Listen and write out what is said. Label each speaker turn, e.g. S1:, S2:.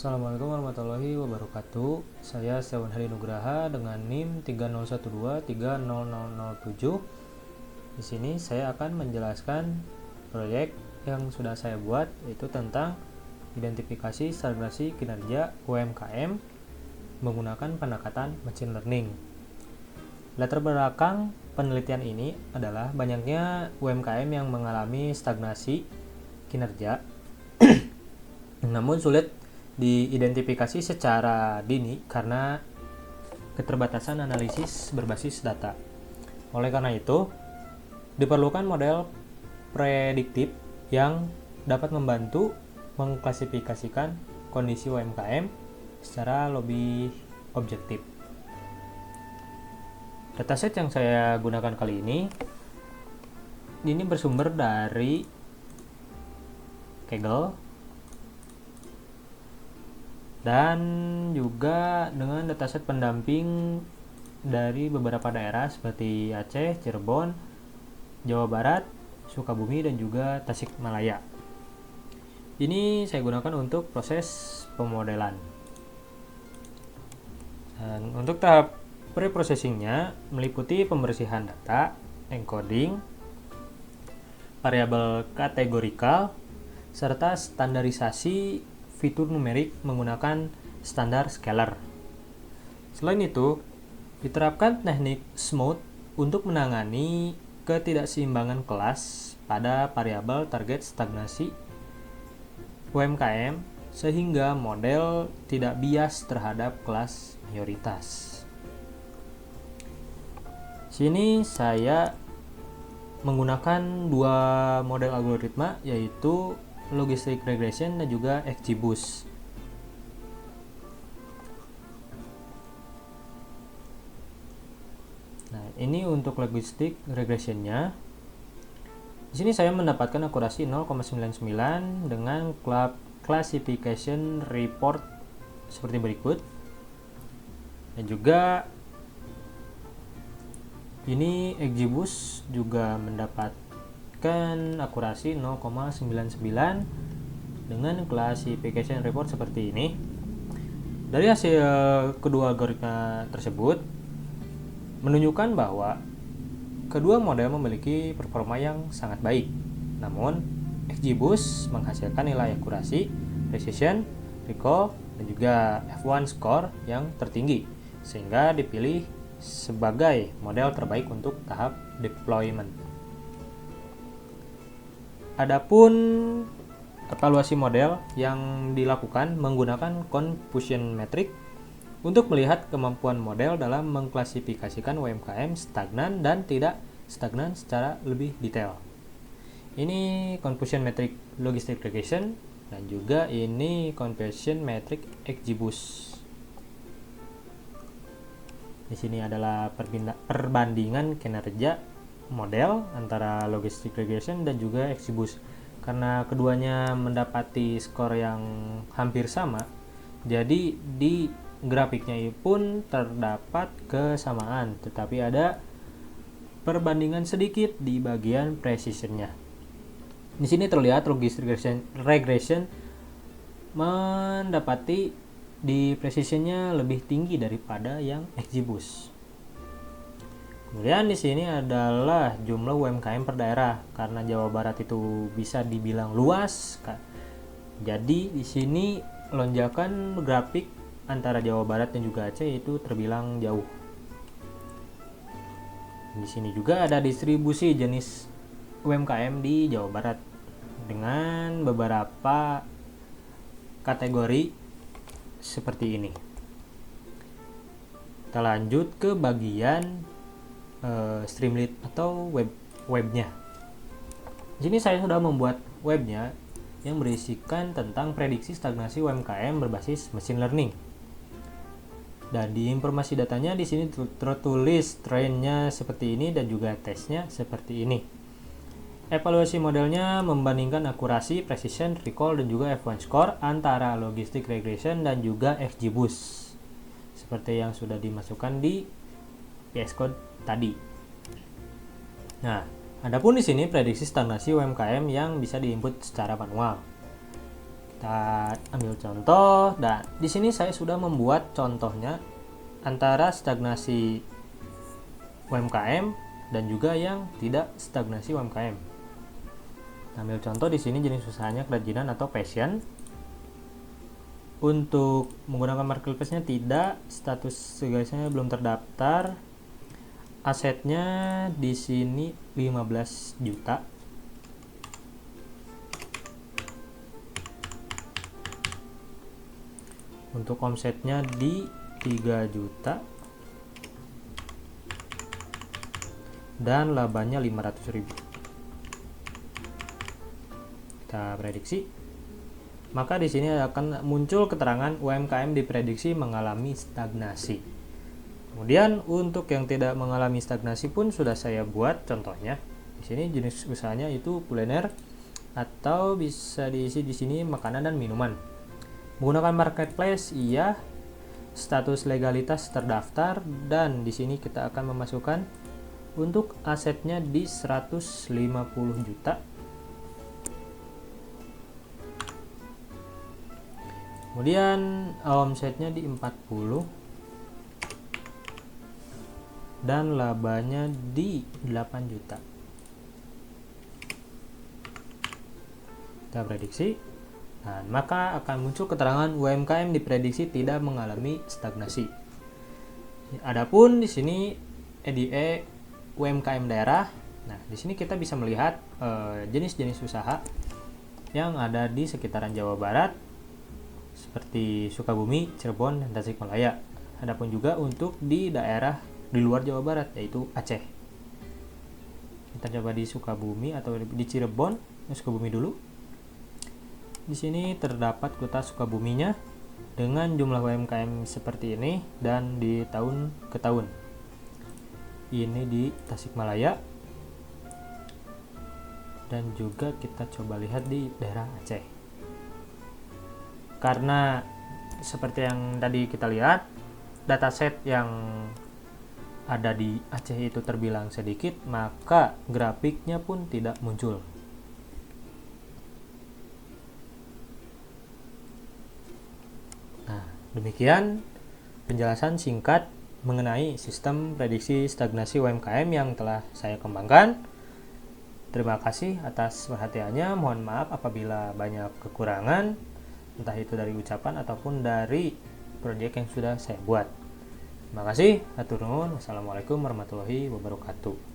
S1: Assalamualaikum warahmatullahi wabarakatuh. Saya Setiawan Hadi Nugraha dengan NIM 3012300007. Di sini saya akan menjelaskan proyek yang sudah saya buat, yaitu tentang identifikasi stagnasi kinerja UMKM menggunakan pendekatan machine learning. Latar belakang penelitian ini adalah banyaknya UMKM yang mengalami stagnasi kinerja namun sulit diidentifikasi secara dini karena keterbatasan analisis berbasis data. Oleh karena itu, diperlukan model prediktif yang dapat membantu mengklasifikasikan kondisi UMKM secara lebih objektif. Dataset yang saya gunakan kali ini bersumber dari Kaggle dan juga dengan dataset pendamping dari beberapa daerah seperti Aceh, Cirebon, Jawa Barat, Sukabumi, dan juga Tasikmalaya. Ini saya gunakan untuk proses pemodelan. Dan untuk tahap preprocessingnya meliputi pembersihan data, encoding, variabel kategorikal, serta standarisasi fitur numerik menggunakan standar scalar. Selain itu, diterapkan teknik smooth untuk menangani ketidakseimbangan kelas pada variabel target stagnasi UMKM sehingga model tidak bias terhadap kelas mayoritas. Sini saya menggunakan dua model algoritma, yaitu logistic regression dan juga XGBoost. Nah, ini untuk logistic regressionnya. Di sini saya mendapatkan akurasi 0,99 dengan classification report seperti berikut. Dan juga ini XGBoost juga mendapatkan akurasi 0,99 dengan classification report seperti ini. Dari hasil kedua algoritma tersebut menunjukkan bahwa kedua model memiliki performa yang sangat baik. Namun XGBoost menghasilkan nilai akurasi, precision, recall, dan juga F1 score yang tertinggi, sehingga dipilih sebagai model terbaik untuk tahap deployment. Adapun evaluasi model yang dilakukan menggunakan confusion metric untuk melihat kemampuan model dalam mengklasifikasikan UMKM stagnan dan tidak stagnan secara lebih detail. Ini confusion metric logistic regression dan juga ini confusion metric XGBoost. Di sini adalah perbandingan kinerja model antara logistic regression dan juga XGBoost. Karena keduanya mendapati skor yang hampir sama, jadi di grafiknya pun terdapat kesamaan, tetapi ada perbandingan sedikit di bagian precisionnya. Di sini terlihat logistic regression mendapati di precisionnya lebih tinggi daripada yang XGBoost. Kemudian di sini adalah jumlah UMKM per daerah, karena Jawa Barat itu bisa dibilang luas. Jadi di sini lonjakan grafik antara Jawa Barat dan juga Aceh itu terbilang jauh. Di sini juga ada distribusi jenis UMKM di Jawa Barat dengan beberapa kategori seperti ini. Kita lanjut ke bagian Streamlit atau webnya. Di sini saya sudah membuat webnya yang berisikan tentang prediksi stagnasi UMKM berbasis machine learning. Dan di informasi datanya di sini tertulis trennya seperti ini dan juga tesnya seperti ini. Evaluasi modelnya membandingkan akurasi, precision, recall, dan juga F1 score antara logistic regression dan juga XGBoost. Seperti yang sudah dimasukkan di VS Code tadi. Nah, adapun di sini prediksi stagnasi UMKM yang bisa diinput secara manual. Kita ambil contoh, dan di sini saya sudah membuat contohnya antara stagnasi UMKM dan juga yang tidak stagnasi UMKM. Ambil contoh di sini jenis usahanya kerajinan atau fashion. Untuk menggunakan marketplace-nya tidak, status segasnya belum terdaftar. Asetnya di sini 15 juta. Untuk omsetnya di 3 juta. Dan labanya 500.000. Kita prediksi. Maka di sini akan muncul keterangan UMKM diprediksi mengalami stagnasi. Kemudian untuk yang tidak mengalami stagnasi pun sudah saya buat contohnya. Di sini jenis usahanya itu kuliner atau bisa diisi di sini makanan dan minuman. Menggunakan marketplace iya, status legalitas terdaftar, dan di sini kita akan memasukkan untuk asetnya di 150 juta. Kemudian omsetnya di 40 dan labanya di 8 juta. Kita prediksi. Dan maka akan muncul keterangan UMKM diprediksi tidak mengalami stagnasi. Adapun di sini EDE UMKM daerah. Nah, di sini kita bisa melihat jenis-jenis usaha yang ada di sekitaran Jawa Barat seperti Sukabumi, Cirebon, dan Tasikmalaya. Adapun juga untuk di daerah di luar Jawa Barat yaitu Aceh. Kita coba di Sukabumi atau di Cirebon, Sukabumi dulu. Di sini terdapat kota Sukabuminya dengan jumlah UMKM seperti ini dan di tahun ke tahun. Ini di Tasikmalaya dan juga kita coba lihat di daerah Aceh. Karena seperti yang tadi kita lihat, dataset yang ada di Aceh itu terbilang sedikit, maka grafiknya pun tidak muncul. Demikian penjelasan singkat mengenai sistem prediksi stagnasi UMKM yang telah saya kembangkan. Terima kasih atas perhatiannya. Mohon maaf apabila banyak kekurangan, entah itu dari ucapan ataupun dari proyek yang sudah saya buat. Terima kasih. Hatur nuhun. Wassalamualaikum warahmatullahi wabarakatuh.